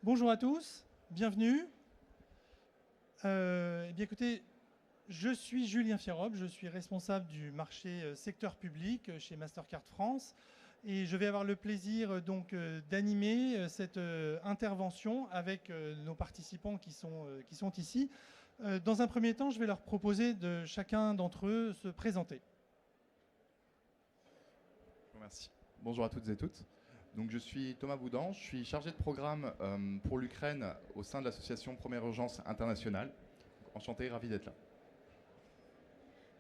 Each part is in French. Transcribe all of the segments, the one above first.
Bonjour à tous, bienvenue. Eh bien écoutez, je suis Julien Fierrob, je suis responsable du marché secteur public chez Mastercard France et je vais avoir le plaisir donc d'animer cette intervention avec nos participants qui sont ici. Dans un premier temps, je vais leur proposer de chacun d'entre eux se présenter. Merci. Bonjour à toutes et toutes. Donc, je suis Thomas Boudan, je suis chargé de programme pour l'Ukraine au sein de l'association Première Urgence Internationale. Enchanté, ravi d'être là.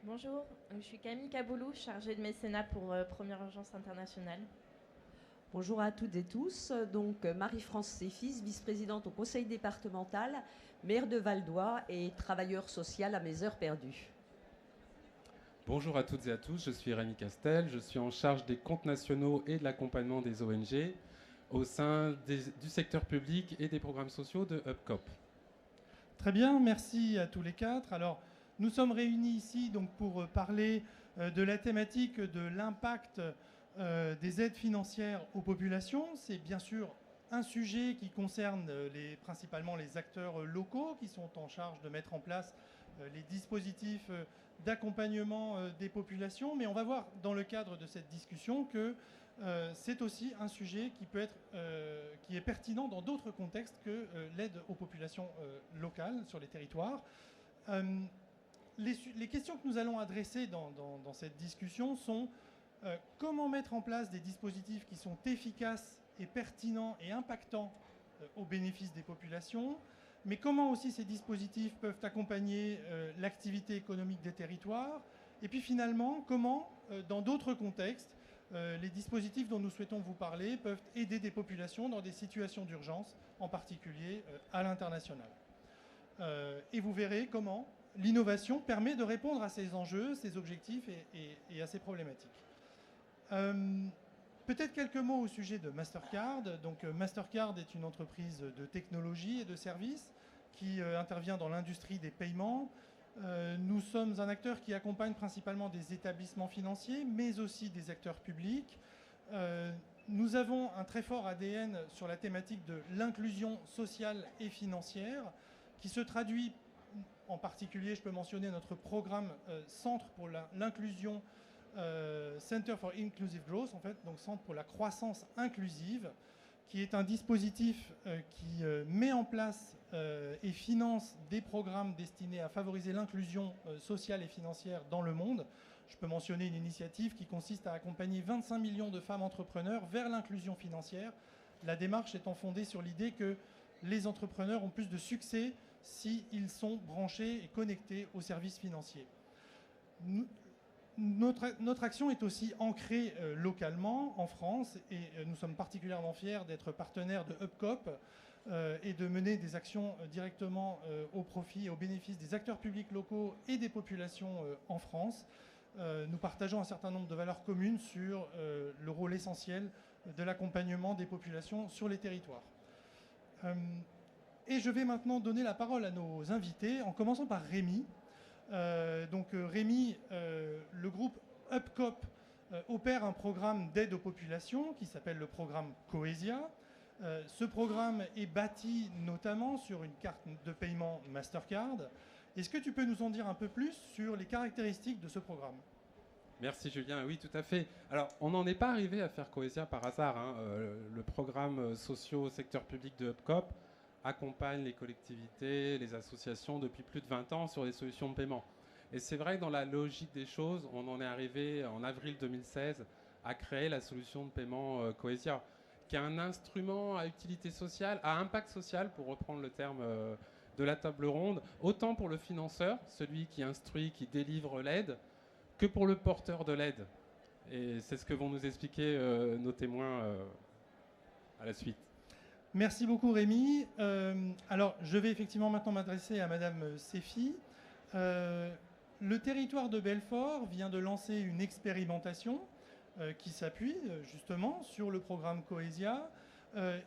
Bonjour, je suis Camille Kaboulou, chargée de mécénat pour Première Urgence Internationale. Bonjour à toutes et tous. Donc Marie-France Séfis, vice-présidente au conseil départemental, maire de Val-d'Oie et travailleur social à mes heures perdues. Bonjour à toutes et à tous, je suis Rémi Castel, je suis en charge des comptes nationaux et de l'accompagnement des ONG au sein du secteur public et des programmes sociaux de UpCop. Très bien, merci à tous les quatre. Alors, nous sommes réunis ici donc, pour parler de la thématique de l'impact des aides financières aux populations. C'est bien sûr un sujet qui concerne principalement les acteurs locaux qui sont en charge de mettre en place les dispositifs d'accompagnement des populations. Mais on va voir dans le cadre de cette discussion que c'est aussi un sujet qui est pertinent dans d'autres contextes que l'aide aux populations locales sur les territoires. Les questions que nous allons adresser dans cette discussion sont comment mettre en place des dispositifs qui sont efficaces et pertinents et impactants au bénéfice des populations, mais comment aussi ces dispositifs peuvent accompagner l'activité économique des territoires, et puis finalement, comment, dans d'autres contextes, les dispositifs dont nous souhaitons vous parler peuvent aider des populations dans des situations d'urgence, en particulier à l'international. Et vous verrez comment l'innovation permet de répondre à ces enjeux, ces objectifs et à ces problématiques. Peut-être quelques mots au sujet de Mastercard. Donc, Mastercard est une entreprise de technologie et de services qui intervient dans l'industrie des paiements. Nous sommes un acteur qui accompagne principalement des établissements financiers, mais aussi des acteurs publics. Nous avons un très fort ADN sur la thématique de l'inclusion sociale et financière, qui se traduit en particulier, je peux mentionner notre programme Centre pour l'inclusion, Center for Inclusive Growth, en fait, donc Centre pour la croissance inclusive, qui est un dispositif qui met en place et finance des programmes destinés à favoriser l'inclusion sociale et financière dans le monde. Je peux mentionner une initiative qui consiste à accompagner 25 millions de femmes entrepreneurs vers l'inclusion financière. La démarche étant fondée sur l'idée que les entrepreneurs ont plus de succès s'ils sont branchés et connectés aux services financiers. Notre action est aussi ancrée localement en France et nous sommes particulièrement fiers d'être partenaires de UpCop et de mener des actions directement au profit et au bénéfice des acteurs publics locaux et des populations en France. Nous partageons un certain nombre de valeurs communes sur le rôle essentiel de l'accompagnement des populations sur les territoires. Et je vais maintenant donner la parole à nos invités, en commençant par Rémi. Rémi, le groupe UpCop opère un programme d'aide aux populations qui s'appelle le programme Cohesia. Ce programme est bâti notamment sur une carte de paiement Mastercard. Est-ce que tu peux nous en dire un peu plus sur les caractéristiques de ce programme ? Merci Julien, oui tout à fait. Alors on n'en est pas arrivé à faire Cohesia par hasard. Le programme socio secteur public de UpCop accompagne les collectivités, les associations depuis plus de 20 ans sur des solutions de paiement. Et c'est vrai que dans la logique des choses, on en est arrivé en avril 2016 à créer la solution de paiement Cohesia, qui est un instrument à utilité sociale, à impact social, pour reprendre le terme de la table ronde, autant pour le financeur, celui qui instruit, qui délivre l'aide, que pour le porteur de l'aide. Et c'est ce que vont nous expliquer nos témoins à la suite. Merci beaucoup Rémi. Alors je vais effectivement maintenant m'adresser à Madame Séfis. Le territoire de Belfort vient de lancer une expérimentation qui s'appuie justement sur le programme Cohesia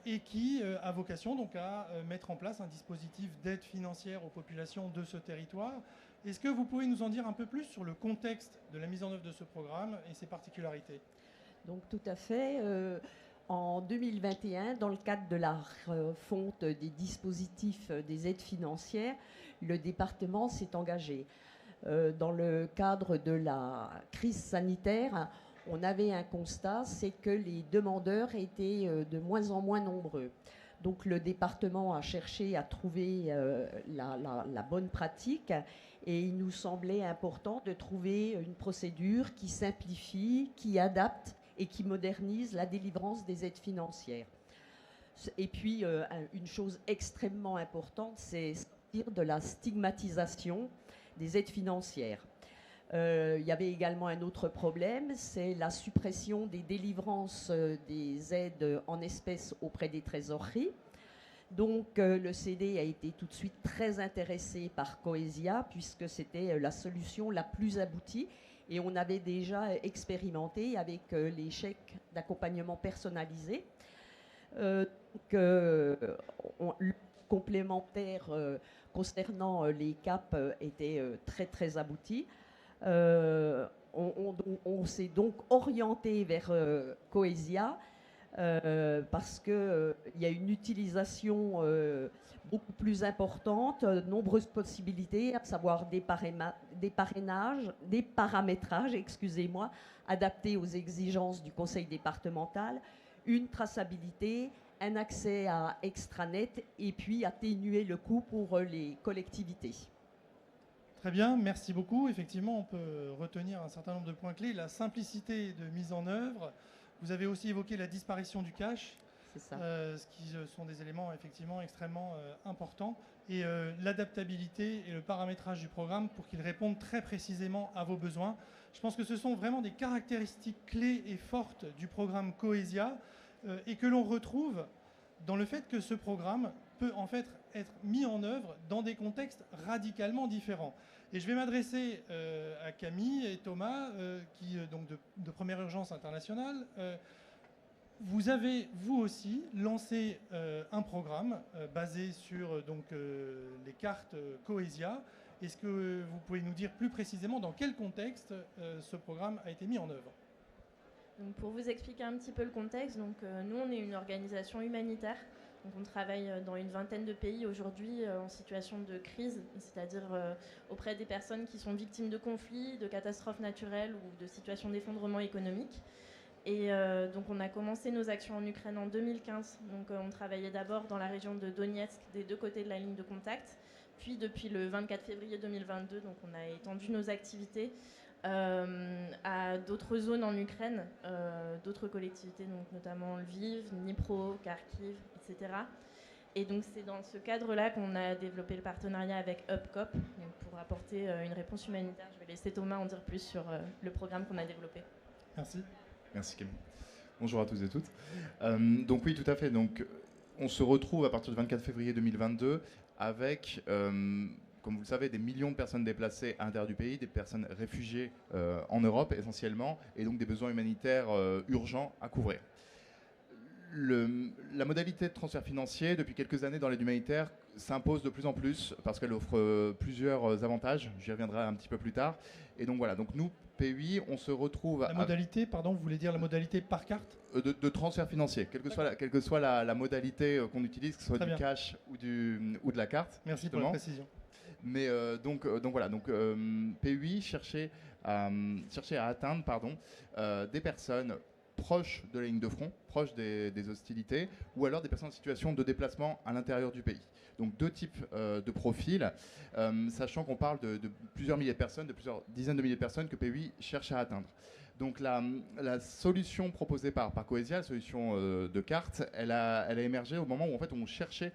et qui a vocation donc à mettre en place un dispositif d'aide financière aux populations de ce territoire. Est-ce que vous pouvez nous en dire un peu plus sur le contexte de la mise en œuvre de ce programme et ses particularités ? Donc tout à fait. En 2021, dans le cadre de la refonte des dispositifs des aides financières, le département s'est engagé. Dans le cadre de la crise sanitaire, on avait un constat, c'est que les demandeurs étaient de moins en moins nombreux. Donc le département a cherché à trouver la bonne pratique et il nous semblait important de trouver une procédure qui simplifie, qui adapte et qui modernise la délivrance des aides financières. Et puis une chose extrêmement importante, c'est sortir de la stigmatisation des aides financières. Il y avait également un autre problème, c'est la suppression des délivrances des aides en espèces auprès des trésoreries. Donc le CD a été tout de suite très intéressé par Coesia puisque c'était la solution la plus aboutie et on avait déjà expérimenté avec les chèques d'accompagnement personnalisé. Le complémentaire concernant les CAP était très très abouti. On s'est donc orienté vers Coesia parce qu'il y a une utilisation beaucoup plus importante, nombreuses possibilités, à savoir des paramétrages, excusez-moi, adaptés aux exigences du conseil départemental, une traçabilité, un accès à extranet et puis atténuer le coût pour les collectivités. Très bien, merci beaucoup. Effectivement, on peut retenir un certain nombre de points clés. La simplicité de mise en œuvre. Vous avez aussi évoqué la disparition du cash, ce qui sont des éléments effectivement extrêmement importants. Et l'adaptabilité et le paramétrage du programme pour qu'il réponde très précisément à vos besoins. Je pense que ce sont vraiment des caractéristiques clés et fortes du programme Coesia et que l'on retrouve dans le fait que ce programme peut en fait être mis en œuvre dans des contextes radicalement différents. Et je vais m'adresser à Camille et Thomas, qui donc de Première Urgence Internationale. Vous avez, vous aussi, lancé un programme basé sur les cartes Coesia. Est-ce que vous pouvez nous dire plus précisément dans quel contexte ce programme a été mis en œuvre ? Donc pour vous expliquer un petit peu le contexte, nous on est une organisation humanitaire. Donc on travaille dans une vingtaine de pays aujourd'hui en situation de crise, c'est-à-dire auprès des personnes qui sont victimes de conflits, de catastrophes naturelles ou de situations d'effondrement économique. Et donc on a commencé nos actions en Ukraine en 2015. Donc on travaillait d'abord dans la région de Donetsk, des deux côtés de la ligne de contact. Puis depuis le 24 février 2022, donc on a étendu nos activités à d'autres zones en Ukraine, d'autres collectivités, donc notamment Lviv, Dnipro, Kharkiv, etc. Et donc c'est dans ce cadre-là qu'on a développé le partenariat avec UpCop donc pour apporter une réponse humanitaire. Je vais laisser Thomas en dire plus sur le programme qu'on a développé. Merci. Merci Camille. Bonjour à tous et toutes. Donc oui, tout à fait. Donc, on se retrouve à partir du 24 février 2022 avec, comme vous le savez, des millions de personnes déplacées à l'intérieur du pays, des personnes réfugiées en Europe essentiellement, et donc des besoins humanitaires urgents à couvrir. La modalité de transfert financier, depuis quelques années dans l'aide humanitaire, s'impose de plus en plus parce qu'elle offre plusieurs avantages. J'y reviendrai un petit peu plus tard. Et donc voilà, donc nous, PUI, on se retrouve... La modalité, pardon, vous voulez dire la modalité par carte ? De transfert financier, quelle que soit la modalité qu'on utilise, que ce soit du cash ou de la carte. Merci pour la précision. Mais donc voilà, PUI cherchait à atteindre des personnes proches de la ligne de front, proches des hostilités, ou alors des personnes en situation de déplacement à l'intérieur du pays. Donc deux types de profils, sachant qu'on parle de plusieurs milliers de personnes, de plusieurs dizaines de milliers de personnes que PUI cherche à atteindre. Donc la solution proposée par Coesia, la solution de carte, elle a émergé au moment où en fait on cherchait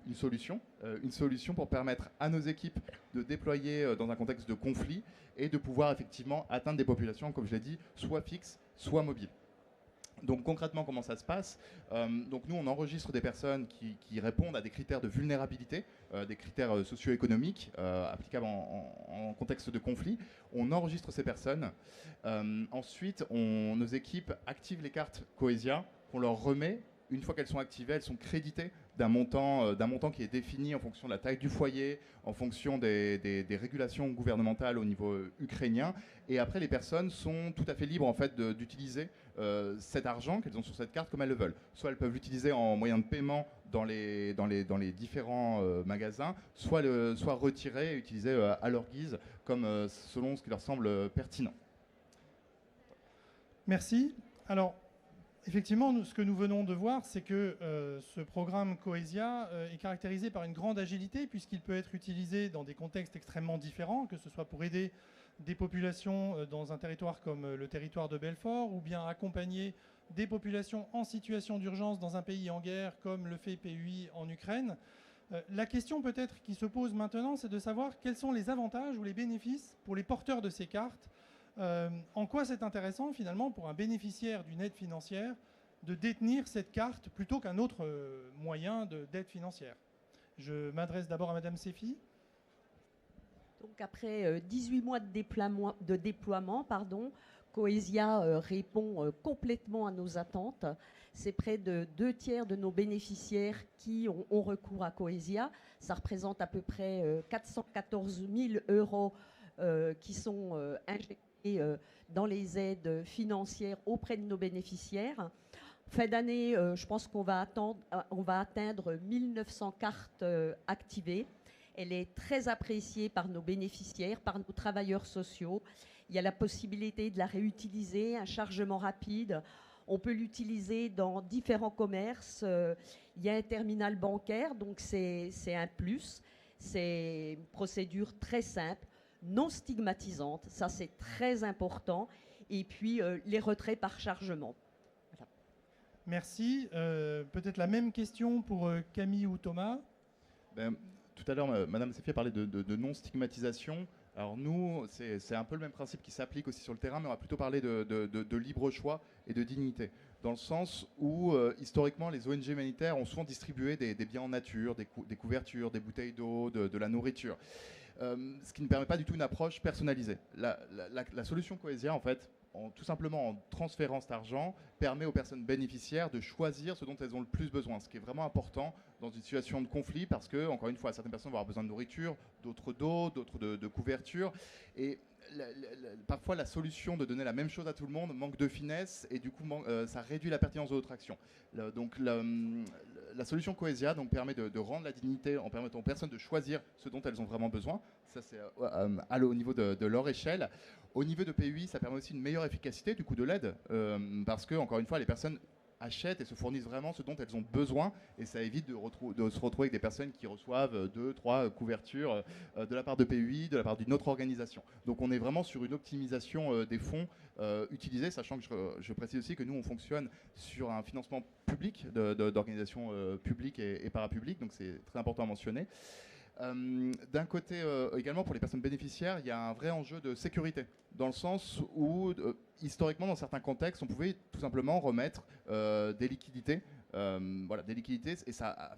une solution pour permettre à nos équipes de déployer dans un contexte de conflit et de pouvoir effectivement atteindre des populations, comme je l'ai dit, soit fixes, soit mobiles. Donc concrètement, comment ça se passe ? Donc nous, on enregistre des personnes qui répondent à des critères de vulnérabilité, des critères socio-économiques applicables en contexte de conflit. On enregistre ces personnes. Ensuite, nos équipes activent les cartes Coesia qu'on leur remet une fois qu'elles sont activées, elles sont créditées d'un montant qui est défini en fonction de la taille du foyer, en fonction des régulations gouvernementales au niveau ukrainien. Et après, les personnes sont tout à fait libres en fait d'utiliser cet argent qu'elles ont sur cette carte comme elles le veulent. Soit elles peuvent l'utiliser en moyen de paiement dans les différents magasins, soit retirer et utiliser à leur guise, comme selon ce qui leur semble pertinent. Merci. Alors, effectivement, ce que nous venons de voir, c'est que ce programme Cohesia est caractérisé par une grande agilité, puisqu'il peut être utilisé dans des contextes extrêmement différents, que ce soit pour aider des populations dans un territoire comme le territoire de Belfort, ou bien accompagner des populations en situation d'urgence dans un pays en guerre, comme le fait PUI en Ukraine. La question peut-être qui se pose maintenant, c'est de savoir quels sont les avantages ou les bénéfices pour les porteurs de ces cartes. En quoi c'est intéressant finalement pour un bénéficiaire d'une aide financière de détenir cette carte plutôt qu'un autre moyen d'aide financière? Je m'adresse d'abord à Madame Sefi. Donc après 18 mois de déploiement, Cohesia répond complètement à nos attentes. C'est près de 2/3 de nos bénéficiaires qui ont recours à Cohesia. Ça représente à peu près 414 000 euros qui sont injectés dans les aides financières auprès de nos bénéficiaires. Fin d'année, je pense qu'on va atteindre 1900 cartes activées. Elle est très appréciée par nos bénéficiaires, par nos travailleurs sociaux. Il y a la possibilité de la réutiliser, un chargement rapide. On peut l'utiliser dans différents commerces. Il y a un terminal bancaire, donc c'est un plus. C'est une procédure très simple, non stigmatisante. Ça, c'est très important. Et puis, les retraits par chargement. Voilà. Merci. Peut-être la même question pour Camille ou Thomas. Tout à l'heure, Madame Sefi a parlé de non-stigmatisation. Alors nous, c'est un peu le même principe qui s'applique aussi sur le terrain, mais on va plutôt parler de libre choix et de dignité. Dans le sens où, historiquement, les ONG humanitaires ont souvent distribué des biens en nature, des couvertures, des bouteilles d'eau, de la nourriture. Ce qui ne permet pas du tout une approche personnalisée. La solution Cohesia, en fait, tout simplement en transférant cet argent, permet aux personnes bénéficiaires de choisir ce dont elles ont le plus besoin, ce qui est vraiment important dans une situation de conflit, parce que, encore une fois, certaines personnes vont avoir besoin de nourriture, d'autres d'eau, d'autres de couverture, et parfois la solution de donner la même chose à tout le monde manque de finesse, et du coup ça réduit la pertinence de notre action. Donc la solution Cohesia permet de rendre la dignité en permettant aux personnes de choisir ce dont elles ont vraiment besoin. Ça, c'est au niveau de leur échelle. Au niveau de PUI, ça permet aussi une meilleure efficacité du coup de l'aide, parce que, encore une fois, les personnes achètent et se fournissent vraiment ce dont elles ont besoin, et ça évite de se retrouver avec des personnes qui reçoivent 2-3 couvertures de la part de PUI, de la part d'une autre organisation. Donc on est vraiment sur une optimisation des fonds utilisés, sachant que je précise aussi que nous on fonctionne sur un financement public d'organisations publiques et parapubliques, donc c'est très important à mentionner. D'un côté, également pour les personnes bénéficiaires, il y a un vrai enjeu de sécurité, dans le sens où, historiquement, dans certains contextes, on pouvait tout simplement remettre des liquidités. Des liquidités, et ça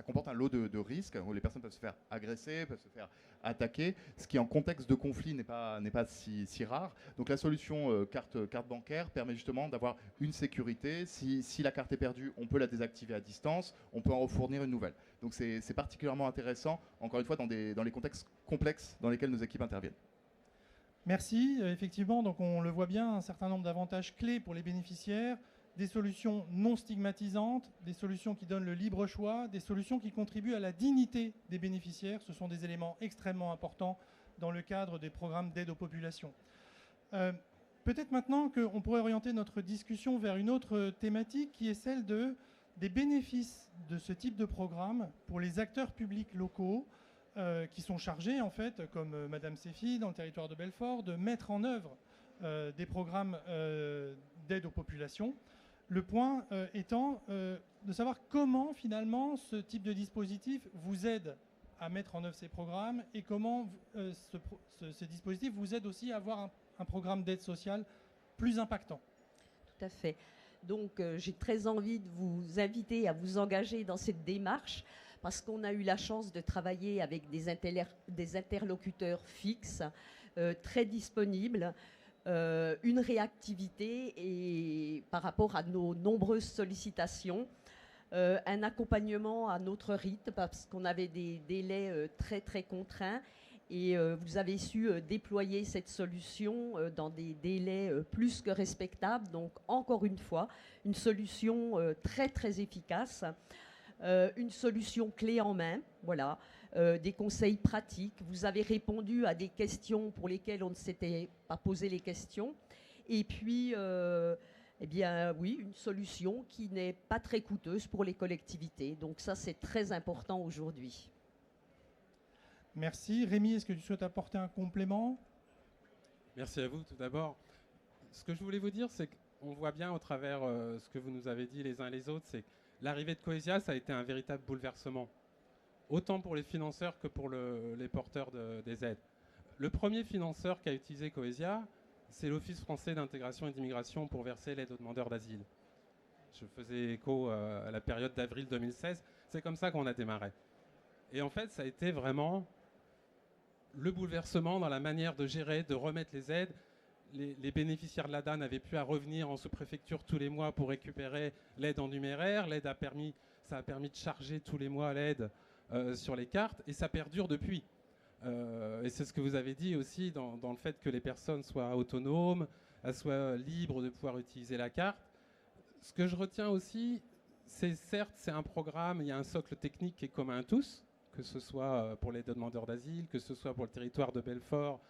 comporte un lot de risques, où les personnes peuvent se faire agresser, peuvent se faire attaquer, ce qui en contexte de conflit n'est pas si rare. Donc la solution carte bancaire permet justement d'avoir une sécurité. Si la carte est perdue, on peut la désactiver à distance, on peut en refournir une nouvelle. Donc c'est particulièrement intéressant, encore une fois, dans les contextes complexes dans lesquels nos équipes interviennent. Merci. Effectivement, donc on le voit bien, un certain nombre d'avantages clés pour les bénéficiaires, des solutions non stigmatisantes, des solutions qui donnent le libre choix, des solutions qui contribuent à la dignité des bénéficiaires. Ce sont des éléments extrêmement importants dans le cadre des programmes d'aide aux populations. Peut-être maintenant qu'on pourrait orienter notre discussion vers une autre thématique qui est celle des bénéfices de ce type de programme pour les acteurs publics locaux qui sont chargés, en fait, comme Madame Sefi dans le territoire de Belfort, de mettre en œuvre des programmes d'aide aux populations. Le point étant de savoir comment, finalement, ce type de dispositif vous aide à mettre en œuvre ces programmes et comment ce dispositif vous aide aussi à avoir un programme d'aide sociale plus impactant. Tout à fait. Donc, j'ai très envie de vous inviter à vous engager dans cette démarche parce qu'on a eu la chance de travailler avec des interlocuteurs fixes, très disponibles, une réactivité et par rapport à nos nombreuses sollicitations. un accompagnement à notre rythme parce qu'on avait des délais très très contraints et vous avez su déployer cette solution dans des délais plus que respectables. Donc encore une fois, une solution très très efficace, une solution clé en main, voilà, des conseils pratiques. Vous avez répondu à des questions pour lesquelles on ne s'était pas posé les questions. Et puis, eh bien oui, une solution qui n'est pas très coûteuse pour les collectivités. Donc ça, c'est très important aujourd'hui. Merci. Rémi, est-ce que tu souhaites apporter un complément? Merci à vous tout d'abord. Ce que je voulais vous dire, c'est qu'on voit bien au travers ce que vous nous avez dit les uns et les autres, c'est que l'arrivée de Coesia, ça a été un véritable bouleversement, autant pour les financeurs que pour les porteurs des aides. Le premier financeur qui a utilisé Coesia, c'est l'Office français d'intégration et d'immigration pour verser l'aide aux demandeurs d'asile. Je faisais écho à la période d'avril 2016. C'est comme ça qu'on a démarré. Et en fait, ça a été vraiment le bouleversement dans la manière de gérer, de remettre les aides. Les bénéficiaires de l'ADA n'avaient plus à revenir en sous-préfecture tous les mois pour récupérer l'aide en numéraire. Ça a permis de charger tous les mois l'aide sur les cartes et ça perdure depuis. Et c'est ce que vous avez dit aussi dans le fait que les personnes soient autonomes, soient libres de pouvoir utiliser la carte. Ce que je retiens aussi, c'est certes, c'est un programme, il y a un socle technique qui est commun à tous, que ce soit pour les demandeurs d'asile, que ce soit pour le territoire de Belfort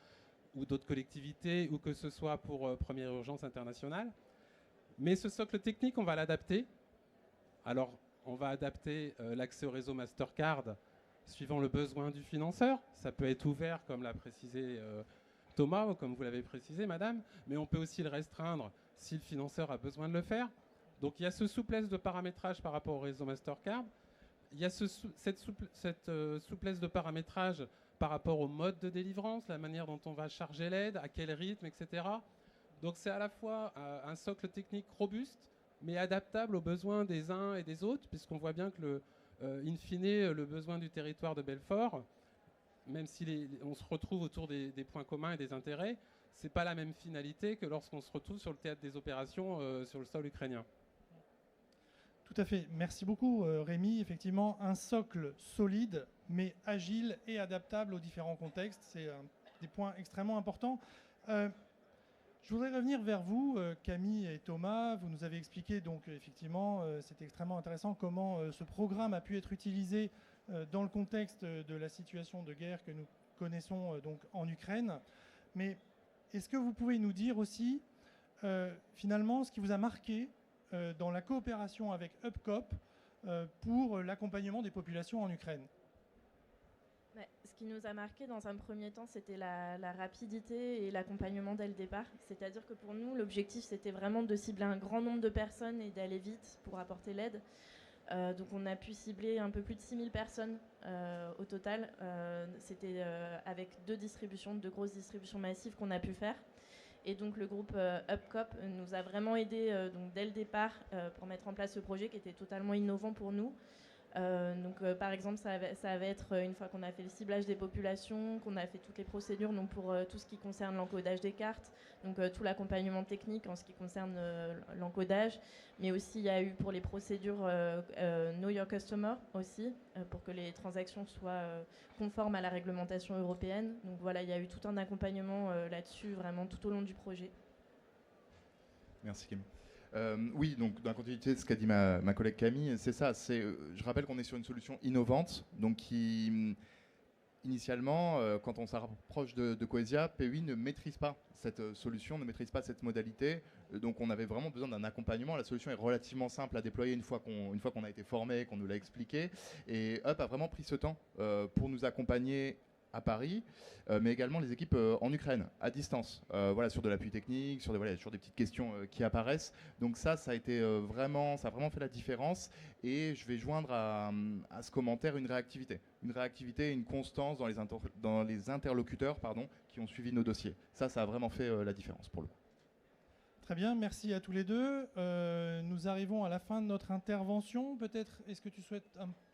ou d'autres collectivités, ou que ce soit pour Première Urgence Internationale. Mais ce socle technique, on va l'adapter. Alors, on va adapter l'accès au réseau Mastercard suivant le besoin du financeur. Ça peut être ouvert, comme l'a précisé Thomas, ou comme vous l'avez précisé, madame, mais on peut aussi le restreindre si le financeur a besoin de le faire. Donc il y a ce souplesse de paramétrage par rapport au réseau Mastercard. Il y a cette souplesse de paramétrage par rapport au mode de délivrance, la manière dont on va charger l'aide, à quel rythme, etc. Donc c'est à la fois un socle technique robuste, mais adaptable aux besoins des uns et des autres, puisqu'on voit bien que in fine, le besoin du territoire de Belfort, même si on se retrouve autour des points communs et des intérêts, ce n'est pas la même finalité que lorsqu'on se retrouve sur le théâtre des opérations sur le sol ukrainien. Tout à fait. Merci beaucoup, Rémi. Effectivement, un socle solide, mais agile et adaptable aux différents contextes. C'est des points extrêmement importants. Je voudrais revenir vers vous, Camille et Thomas. Vous nous avez expliqué, donc effectivement, c'est extrêmement intéressant comment ce programme a pu être utilisé dans le contexte de la situation de guerre que nous connaissons donc en Ukraine. Mais est-ce que vous pouvez nous dire aussi, finalement, ce qui vous a marqué dans la coopération avec UpCop pour l'accompagnement des populations en Ukraine? Ce qui nous a marqué dans un premier temps, c'était la rapidité et l'accompagnement dès le départ. C'est-à-dire que pour nous, l'objectif, c'était vraiment de cibler un grand nombre de personnes et d'aller vite pour apporter l'aide. Donc on a pu cibler un peu plus de 6000 personnes au total. C'était avec deux grosses distributions massives qu'on a pu faire. Et donc le groupe UpCop nous a vraiment aidés donc dès le départ pour mettre en place ce projet qui était totalement innovant pour nous. Par exemple, ça va être une fois qu'on a fait le ciblage des populations, qu'on a fait toutes les procédures donc pour tout ce qui concerne l'encodage des cartes, donc tout l'accompagnement technique en ce qui concerne l'encodage, mais aussi il y a eu pour les procédures Know Your Customer aussi, pour que les transactions soient conformes à la réglementation européenne. Donc voilà, il y a eu tout un accompagnement là-dessus vraiment tout au long du projet. Merci Camille. Oui, donc dans la continuité de ce qu'a dit ma collègue Camille, c'est ça. Je rappelle qu'on est sur une solution innovante, donc qui, initialement, quand on s'approche de Coesia, PUI ne maîtrise pas cette solution, ne maîtrise pas cette modalité. Donc on avait vraiment besoin d'un accompagnement. La solution est relativement simple à déployer une fois qu'on a été formé, qu'on nous l'a expliqué. Et Up a vraiment pris ce temps pour nous accompagner à Paris, mais également les équipes en Ukraine, à distance, sur de l'appui technique, sur des petites questions qui apparaissent. Donc ça a vraiment fait la différence. Et je vais joindre à ce commentaire une réactivité, une constance dans les interlocuteurs qui ont suivi nos dossiers. Ça a vraiment fait la différence pour le coup. Très bien, merci à tous les deux. Nous arrivons à la fin de notre intervention. Peut-être, est-ce que tu souhaites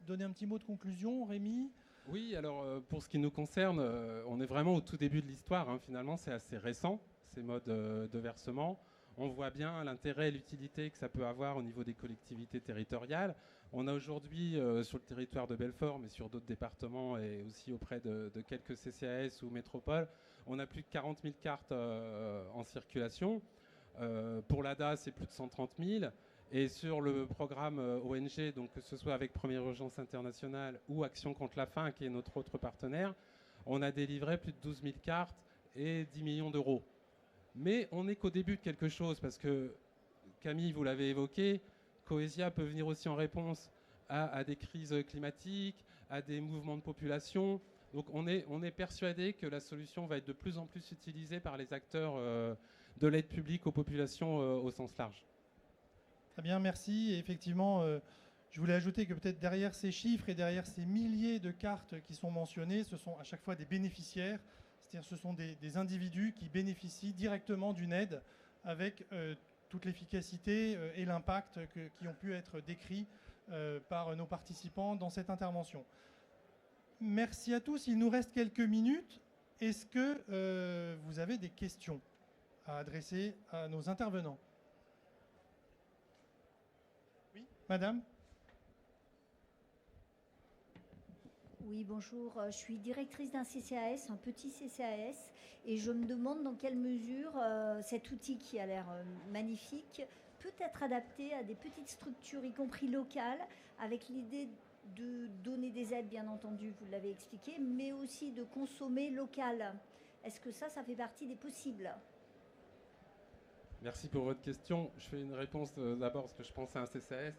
donner un petit mot de conclusion, Rémi ? Oui, alors pour ce qui nous concerne, on est vraiment au tout début de l'histoire. Finalement, c'est assez récent, ces modes de versement. On voit bien l'intérêt et l'utilité que ça peut avoir au niveau des collectivités territoriales. On a aujourd'hui sur le territoire de Belfort, mais sur d'autres départements et aussi auprès de quelques CCAS ou métropoles, on a plus de 40 000 cartes en circulation. Pour l'ADA, c'est plus de 130 000. Et sur le programme ONG, donc que ce soit avec Première Urgence Internationale ou Action contre la faim, qui est notre autre partenaire, on a délivré plus de 12 000 cartes et 10 millions d'euros. Mais on n'est qu'au début de quelque chose, parce que, Camille, vous l'avez évoqué, Coesia peut venir aussi en réponse à des crises climatiques, à des mouvements de population. Donc on est persuadé que la solution va être de plus en plus utilisée par les acteurs de l'aide publique aux populations au sens large. Très bien, merci. Et effectivement, je voulais ajouter que peut-être derrière ces chiffres et derrière ces milliers de cartes qui sont mentionnées, ce sont à chaque fois des bénéficiaires, c'est-à-dire ce sont des individus qui bénéficient directement d'une aide avec toute l'efficacité et l'impact qui ont pu être décrits par nos participants dans cette intervention. Merci à tous. Il nous reste quelques minutes. Est-ce que vous avez des questions à adresser à nos intervenants? Oui, madame? Oui, bonjour. Je suis directrice d'un CCAS, un petit CCAS, et je me demande dans quelle mesure cet outil qui a l'air magnifique peut être adapté à des petites structures, y compris locales, avec l'idée de donner des aides, bien entendu, vous l'avez expliqué, mais aussi de consommer local. Est-ce que ça fait partie des possibles? Merci pour votre question. Je fais une réponse d'abord parce que je pense à un CCAS.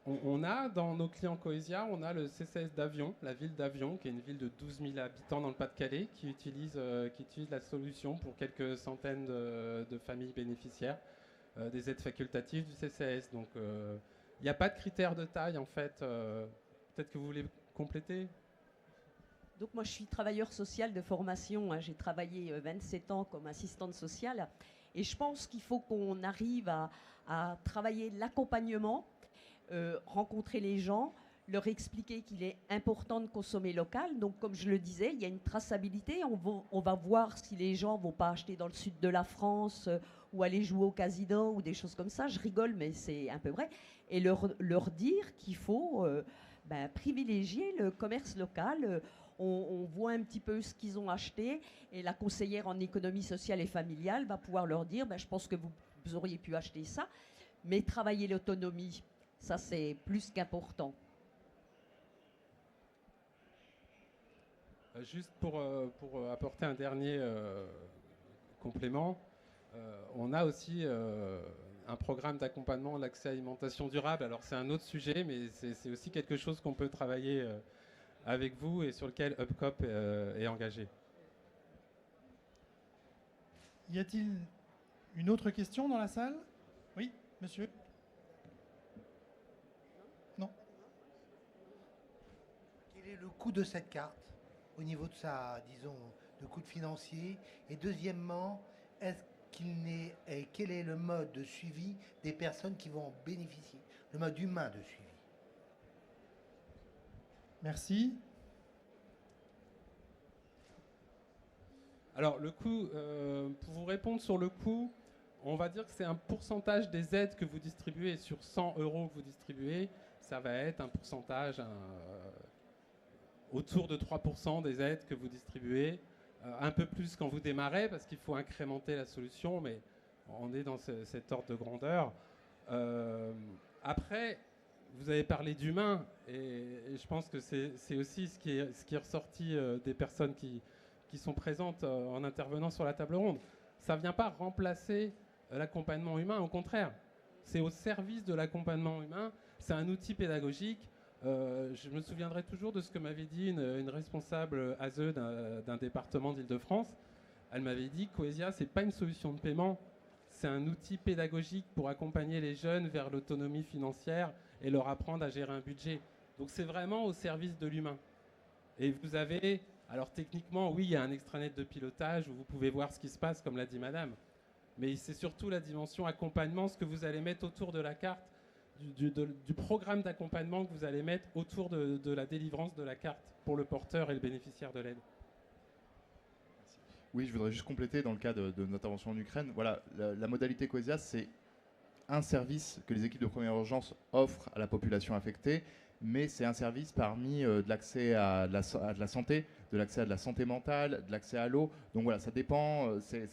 On a dans nos clients Coesia, on a le CCAS d'Avion, la ville d'Avion, qui est une ville de 12 000 habitants dans le Pas-de-Calais, qui utilise la solution pour quelques centaines de familles bénéficiaires des aides facultatives du CCAS. Donc il n'y a pas de critère de taille en fait. Peut-être que vous voulez compléter? Donc moi je suis travailleur social de formation, hein. J'ai travaillé 27 ans comme assistante sociale et je pense qu'il faut qu'on arrive à travailler l'accompagnement, rencontrer les gens, leur expliquer qu'il est important de consommer local. Donc comme je le disais, il y a une traçabilité, on va voir si les gens ne vont pas acheter dans le sud de la France ou aller jouer au casino ou des choses comme ça. Je rigole mais c'est un peu vrai. Et leur dire qu'il faut privilégier le commerce local. On voit un petit peu ce qu'ils ont acheté et la conseillère en économie sociale et familiale va pouvoir leur dire je pense que vous auriez pu acheter ça, mais travailler l'autonomie, ça c'est plus qu'important. Juste pour apporter un dernier complément, on a aussi un programme d'accompagnement de l'accès à l'alimentation durable. Alors c'est un autre sujet, mais c'est aussi quelque chose qu'on peut travailler avec vous et sur lequel UpCop est engagé. Y a-t-il une autre question dans la salle? Oui, monsieur? Non? Quel est le coût de cette carte au niveau de sa, disons, de coût financier? Et deuxièmement, quel est le mode de suivi des personnes qui vont en bénéficier? Le mode humain de suivi. Merci. Alors le coût, pour vous répondre sur le coût, on va dire que c'est un pourcentage des aides que vous distribuez. Sur 100 € que vous distribuez, ça va être un pourcentage autour de 3% des aides que vous distribuez. Un peu plus quand vous démarrez parce qu'il faut incrémenter la solution, mais on est dans cet ordre de grandeur. Après, vous avez parlé d'humain et je pense que c'est aussi ce qui est ressorti des personnes qui sont présentes en intervenant sur la table ronde. Ça ne vient pas remplacer l'accompagnement humain, au contraire. C'est au service de l'accompagnement humain. C'est un outil pédagogique. Je me souviendrai toujours de ce que m'avait dit une responsable ASE d'un département d'Île-de-France. Elle m'avait dit que Coesia, ce n'est pas une solution de paiement, c'est un outil pédagogique pour accompagner les jeunes vers l'autonomie financière et leur apprendre à gérer un budget. Donc c'est vraiment au service de l'humain. Et vous avez, alors techniquement, oui, il y a un extranet de pilotage où vous pouvez voir ce qui se passe, comme l'a dit madame. Mais c'est surtout la dimension accompagnement, ce que vous allez mettre autour de la carte, du programme d'accompagnement que vous allez mettre autour de la délivrance de la carte pour le porteur et le bénéficiaire de l'aide. Oui, je voudrais juste compléter dans le cas de notre intervention en Ukraine. Voilà, la modalité Coesia, c'est un service que les équipes de première urgence offrent à la population affectée, mais c'est un service parmi de l'accès à de la santé, de l'accès à de la santé mentale, de l'accès à l'eau. Donc voilà, ça dépend, c'est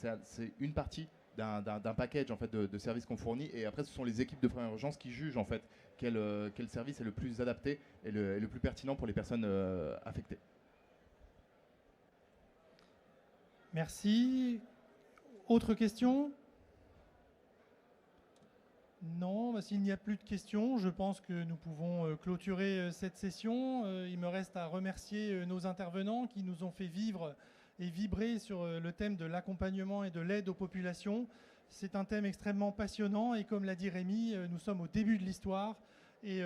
une partie d'un package en fait, de services qu'on fournit, et après ce sont les équipes de première urgence qui jugent en fait quel service est le plus adapté et le plus pertinent pour les personnes affectées. Merci. Autre question? Non, bah, s'il n'y a plus de questions, je pense que nous pouvons clôturer cette session. Il me reste à remercier nos intervenants qui nous ont fait vivre et vibrer sur le thème de l'accompagnement et de l'aide aux populations. C'est un thème extrêmement passionnant et comme l'a dit Rémi, nous sommes au début de l'histoire et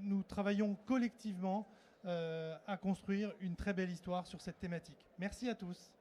nous travaillons collectivement à construire une très belle histoire sur cette thématique. Merci à tous.